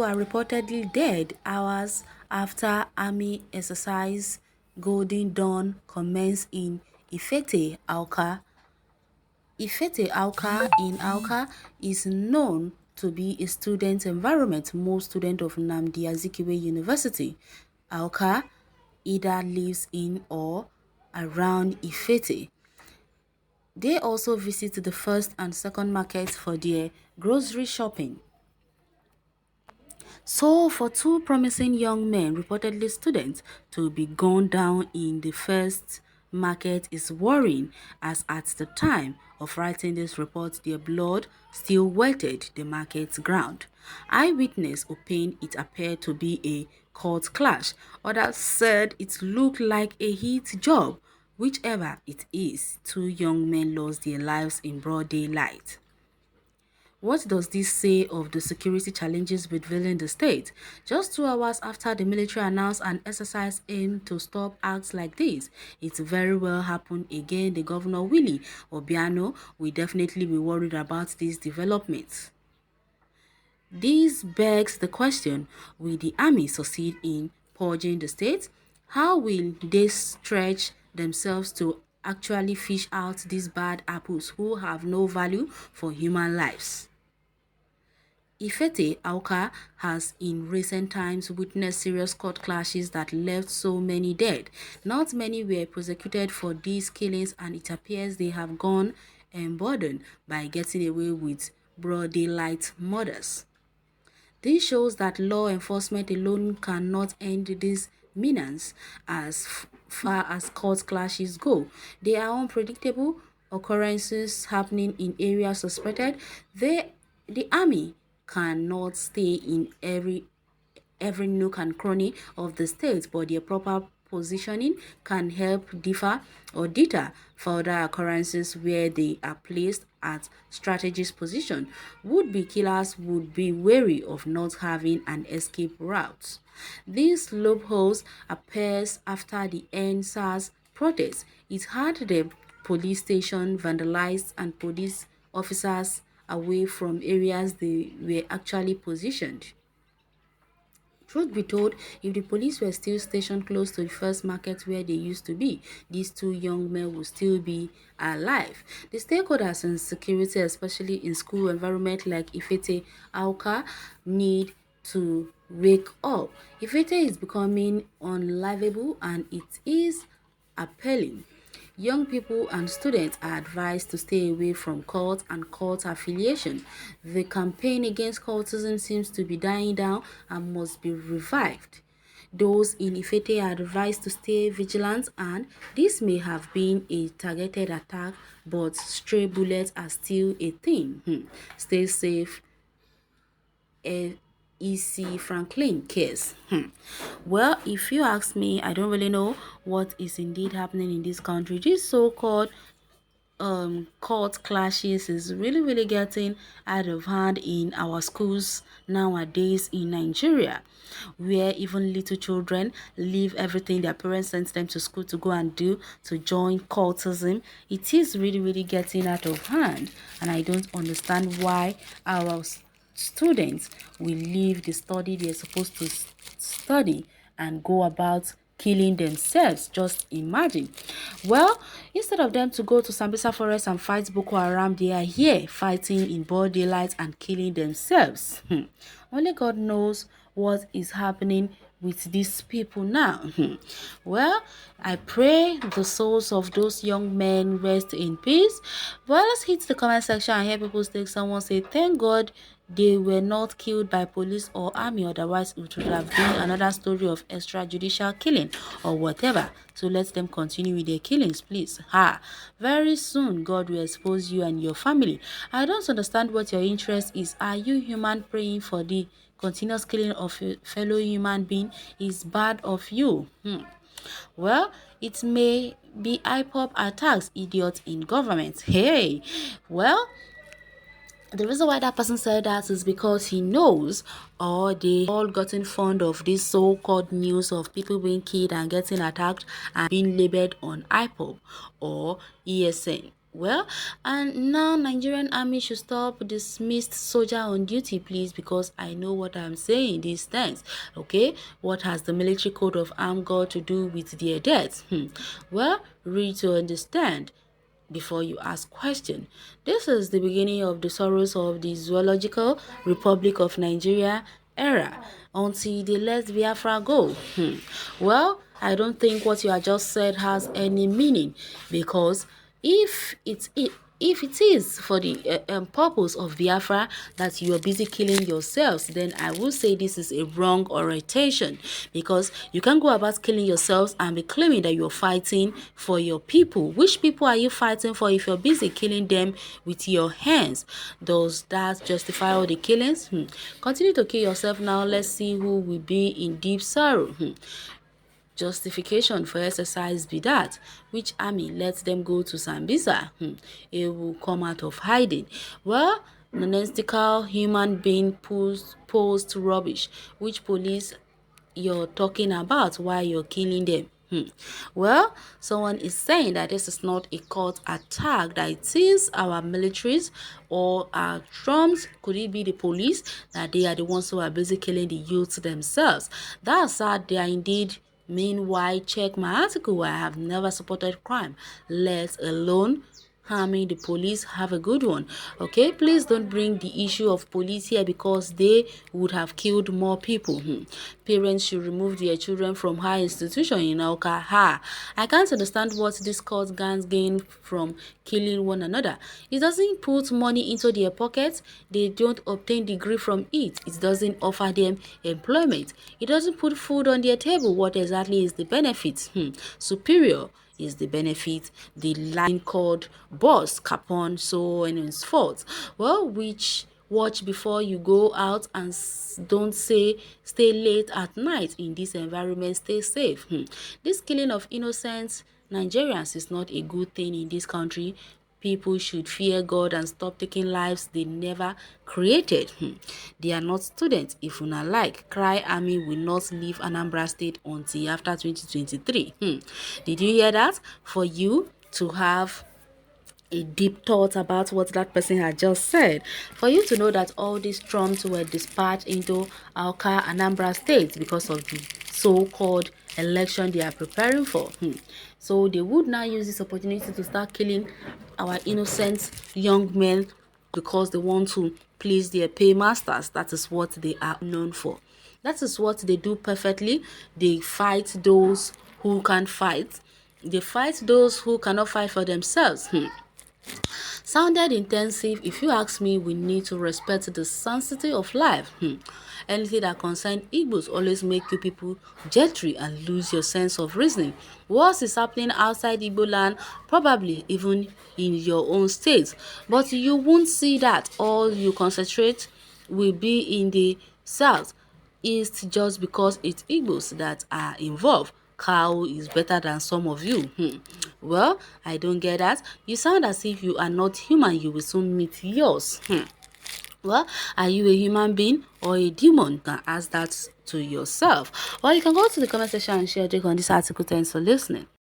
are reportedly dead hours after army exercise Golden Dawn commenced in Ifete, Awka. Ifete Awka in Awka is known to be a student environment. Most students of Nnamdi Azikiwe University, Awka, either lives in or around Ifete. They also visit the first and second markets for their grocery shopping. So, for two promising young men, reportedly students, to be gunned down in the first market is worrying, as at the time of writing this report, their blood still wetted the market's ground. Eyewitness opined it appeared to be a court clash. Others said it looked like a heat job. Whichever it is, two young men lost their lives in broad daylight. What does this say of the security challenges prevailing the state? Just 2 hours after the military announced an exercise aimed to stop acts like this, it very well happened again. The Governor Willie Obiano will definitely be worried about these developments. This begs the question, will the army succeed in purging the state? How will they stretch themselves to actually fish out these bad apples who have no value for human lives? Ifete Awka has in recent times witnessed serious court clashes that left so many dead. Not many were prosecuted for these killings, and it appears they have gone emboldened by getting away with broad daylight murders. This shows that law enforcement alone cannot end these menace as far as court clashes go. They are unpredictable occurrences happening in areas suspected. The army cannot stay in every nook and cranny of the state, but their proper positioning can help deter further occurrences where they are placed at strategic position. Would-be killers would be wary of not having an escape route. These loopholes appears after the NSAS protest. It had the police station vandalized and police officers away from areas they were actually positioned. Truth be told, if the police were still stationed close to the first market where they used to be, these two young men would still be alive. The stakeholders in security, especially in school environment like Ifete Awka, need to wake up. Ifete is becoming unlivable and it is appalling. Young people and students are advised to stay away from cult and cult affiliation. The campaign against cultism seems to be dying down and must be revived. Those in Ifete are advised to stay vigilant, and this may have been a targeted attack, but stray bullets are still a thing. Stay safe. E.C. Franklin case. Well, if you ask me, I don't really know what is indeed happening in this country. This so-called court clashes is really getting out of hand in our schools nowadays in Nigeria, where even little children leave everything their parents sent them to school to go and do to join cultism. It is really getting out of hand, and I don't understand why our students will leave the study they're supposed to study and go about killing themselves. Just imagine. Well, instead of them to go to Sambisa Forest and fight Boko Haram, they are here fighting in broad daylight and killing themselves. Only God knows what is happening with these people now. Well, I pray the souls of those young men rest in peace. Well, let's hit the comment section and hear people's take. Someone say, thank God they were not killed by police or army, otherwise it would have been another story of extrajudicial killing or whatever. So let them continue with their killings, please. Very soon God will expose you and your family. I don't understand what your interest is. Are you human praying for the continuous killing of a fellow human being? Is bad of you? Well, it may be IPOP attacks idiots in government. Hey, well, the reason why that person said that is because he knows, or they all gotten fond of this so-called news of people being killed and getting attacked and being labeled on IPOP or ESN. Well, and now Nigerian army should stop dismissed soldier on duty, please, because I know what I'm saying these things. Okay, what has the military code of armed got to do with their deaths? Well, read to understand before you ask question. This is the beginning of the sorrows of the Zoological Republic of Nigeria era until they let Biafra go. Well, I don't think what you have just said has any meaning, because if it is for the purpose of Biafra that you are busy killing yourselves, then I will say this is a wrong orientation, because you can't go about killing yourselves and be claiming that you're fighting for your people. Which people are you fighting for if you're busy killing them with your hands? Does that justify all the killings? Continue to kill yourself now. Let's see who will be in deep sorrow. Justification for exercise be that which army lets them go to Sambisa? It will come out of hiding. Well, nonsensical human being post rubbish. Which police you're talking about while you're killing them? Well, someone is saying that this is not a court attack, that it is our militaries or our troops, could it be the police, that they are the ones who are busy killing the youths themselves. That's sad. They are indeed. Meanwhile, check my article where I have never supported crime, let alone harming the police. Have a good one. Okay, please don't bring the issue of police here, because they would have killed more people. Parents should remove their children from high institution in Auka. I can't understand what these court gangs gain from killing one another. It doesn't put money into their pockets. They don't obtain degree from it. It doesn't offer them employment. It doesn't put food on their table. What exactly is the benefit? Superior is the benefit. The line called boss, capon, so on and so forth. Well, which watch before you go out, and don't say stay late at night in this environment. Stay safe. This killing of innocent Nigerians is not a good thing in this country. People should fear God and stop taking lives they never created. They are not students. If una like, cry army will not leave Anambra State until after 2023. Did you hear that? For you to have a deep thought about what that person had just said, for you to know that all these trumps were dispatched into Awka, Anambra State because of the so-called election they are preparing for. So they would now use this opportunity to start killing our innocent young men because they want to please their paymasters. That is what they are known for. That is what they do perfectly. They fight those who can't fight. They fight those who cannot fight for themselves. Sounded intensive. If you ask me, we need to respect the sanctity of life. Anything that concerns Igbos always make you people jittery and lose your sense of reasoning. What is happening outside Igbo land, probably even in your own state, but you won't see that. All you concentrate will be in the south, east, just because it's Igbos that are involved. Cow is better than some of you. Well, I don't get that. You sound as if you are not human. You will soon meet yours. Well, are you a human being or a demon? You can ask that to yourself. Or you can go to the comment section and share your take on this article. Thanks for listening.